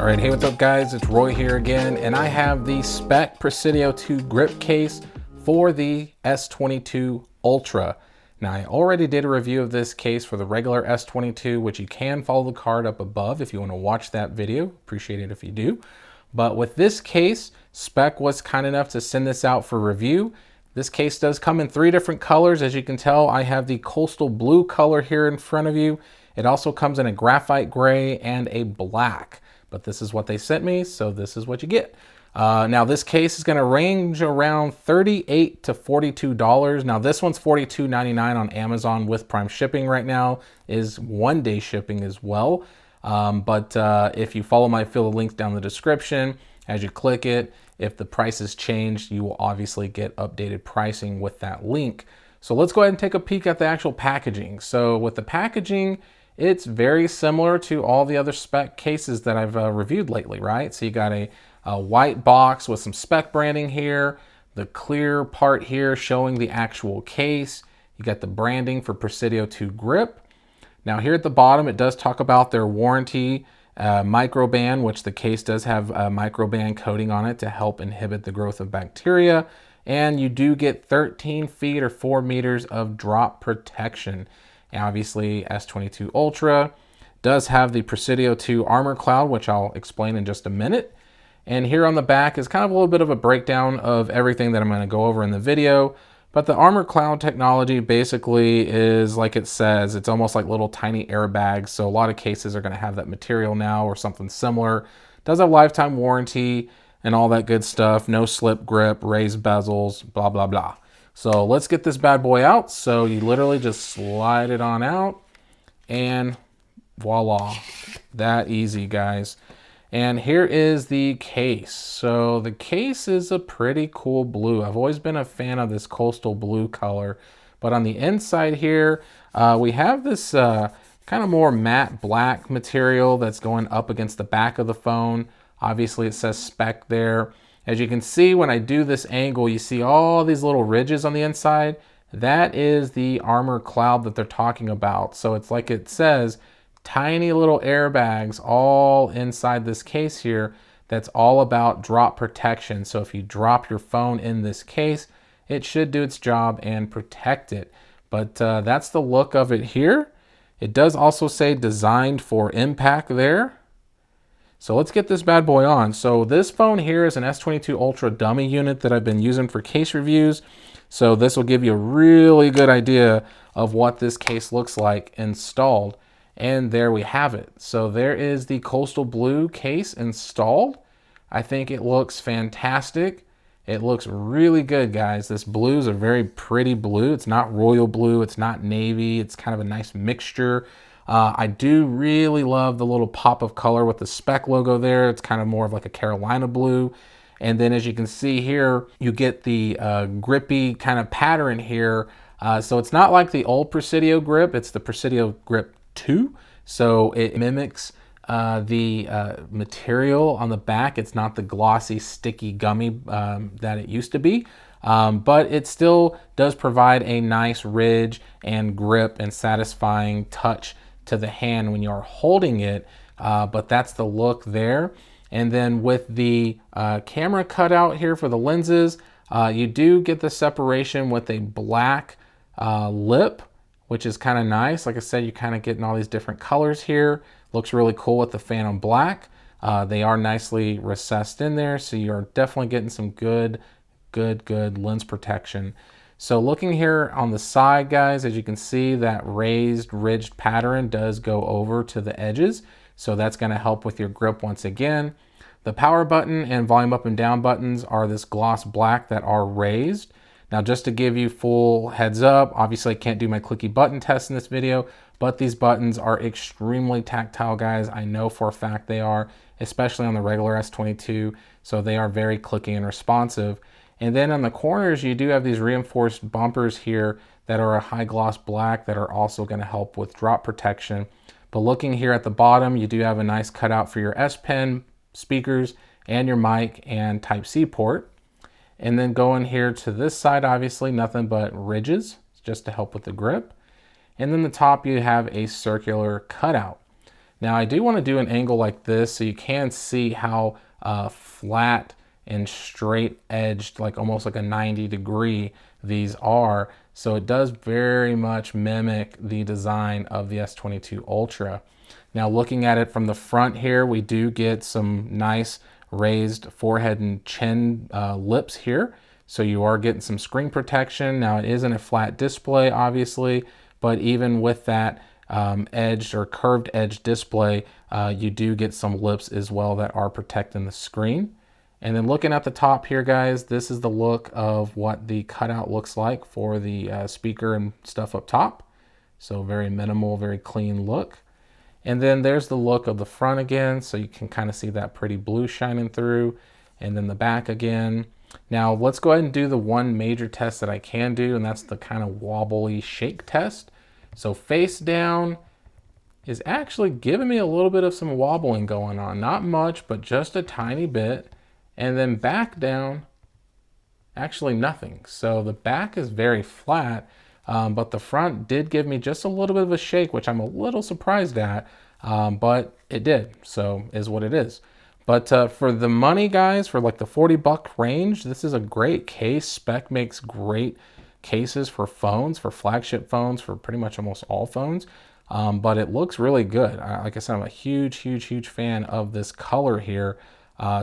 All right, hey, what's up guys? It's Roy here again, and I have the Speck Presidio2 grip case for the S22 Ultra. Now, I already did a review of this case for the regular S22, which you can follow the card up above if you want to watch that video. Appreciate it if you do. But with this case, Speck was kind enough to send this out for review. This case does come in 3 different colors. As you can tell, I have the coastal blue color here in front of you. It also comes in a graphite gray and a black. But this is what they sent me, so this is what you get. Now this case is gonna range around $38 to $42. Now this one's $42.99 on Amazon with Prime shipping right now, is 1-day shipping as well. If you follow my affiliate links down in the description, as you click it, if the price is changed, you will obviously get updated pricing with that link. So let's go ahead and take a peek at the actual packaging. So with the packaging, it's very similar to all the other Speck cases that I've reviewed lately, right? So you got a white box with some Speck branding here, the clear part here showing the actual case. You got the branding for Presidio2 grip. Now here at the bottom, it does talk about their warranty microban, which the case does have a microban coating on it to help inhibit the growth of bacteria. And you do get 13 feet or 4 meters of drop protection. Obviously, S22 Ultra does have the Presidio2 armor cloud, which I'll explain in just a minute. And here on the back is kind of a little bit of a breakdown of everything that I'm going to go over in the video. But the armor cloud technology basically is like it says, it's almost like little tiny airbags. So a lot of cases are going to have that material now or something similar. Does have lifetime warranty and all that good stuff. No slip grip, raised bezels, blah, blah, blah. So let's get this bad boy out. So you literally just slide it on out and voila, that easy, guys. And here is the case. So the case is a pretty cool blue. I've always been a fan of this coastal blue color, but on the inside here, we have this kind of more matte black material that's going up against the back of the phone. Obviously it says Speck there. As you can see, when I do this angle, you see all these little ridges on the inside. That is the armor cloud that they're talking about. So it's like it says, tiny little airbags all inside this case here. That's all about drop protection. So if you drop your phone in this case, it should do its job and protect it. But that's the look of it here. It does also say designed for impact there. So let's get this bad boy on. So this phone here is an S22 Ultra dummy unit that I've been using for case reviews. So this will give you a really good idea of what this case looks like installed. And there we have it. So there is the coastal blue case installed. I think it looks fantastic. It looks really good, guys. This blue is a very pretty blue. It's not royal blue. It's not navy. It's kind of a nice mixture. I do really love the little pop of color with the Speck logo there. It's kind of more of like a Carolina blue. And then as you can see here, you get the grippy kind of pattern here. So it's not like the old Presidio grip. It's the Presidio grip 2. So it mimics the material on the back. It's not the glossy, sticky gummy that it used to be. But it still does provide a nice ridge and grip and satisfying touch to the hand when you're holding it, but that's the look there. And then with the camera cutout here for the lenses, you do get the separation with a black lip, which is kind of nice. Like I said, you're kind of getting all these different colors here. Looks really cool with the phantom black. They are nicely recessed in there, so you're definitely getting some good lens protection. So looking here on the side, guys, as you can see, that raised ridged pattern does go over to the edges. So that's going to help with your grip once again. The power button and volume up and down buttons are this gloss black that are raised. Now, just to give you full heads up, obviously I can't do my Clicky button test in this video, but these buttons are extremely tactile, guys. I know for a fact they are, especially on the regular S22. So they are very clicky and responsive. And then on the corners, you do have these reinforced bumpers here that are a high gloss black that are also going to help with drop protection. But looking here at the bottom, you do have a nice cutout for your S Pen speakers and your mic and Type-C port. And then going here to this side, obviously nothing but ridges just to help with the grip. And then the top, you have a circular cutout. Now I do want to do an angle like this so you can see how flat and straight edged, like almost like a 90-degree these are. So it does very much mimic the design of the S22 Ultra. Now looking at it from the front here, we do get some nice raised forehead and chin lips here. So you are getting some screen protection. Now it isn't a flat display, obviously, but even with that edged or curved edge display, you do get some lips as well that are protecting the screen. And then looking at the top here, guys, this is the look of what the cutout looks like for the speaker and stuff up top. So very minimal, very clean look. And then there's the look of the front again, so you can kind of see that pretty blue shining through. And then the back again. Now let's go ahead and do the one major test that I can do, and that's the kind of wobbly shake test. So face down is actually giving me a little bit of some wobbling going on. Not much, but just a tiny bit. And then back down, actually nothing. So the back is very flat, but the front did give me just a little bit of a shake, which I'm a little surprised at, but it did. So is what it is. But for the money, guys, for like the $40 range, this is a great case. Speck makes great cases for phones, for flagship phones, for pretty much almost all phones. But it looks really good. Like I said, I'm a huge fan of this color here.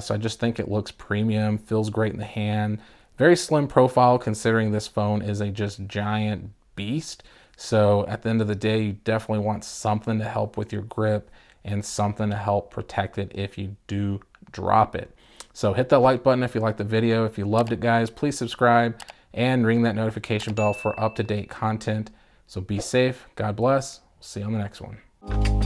So I just think it looks premium, feels great in the hand. Very slim profile considering this phone is a just giant beast. So at the end of the day, you definitely want something to help with your grip and something to help protect it if you do drop it. So hit that like button if you liked the video. If you loved it, guys, please subscribe and ring that notification bell for up-to-date content. So be safe. God bless. See you on the next one.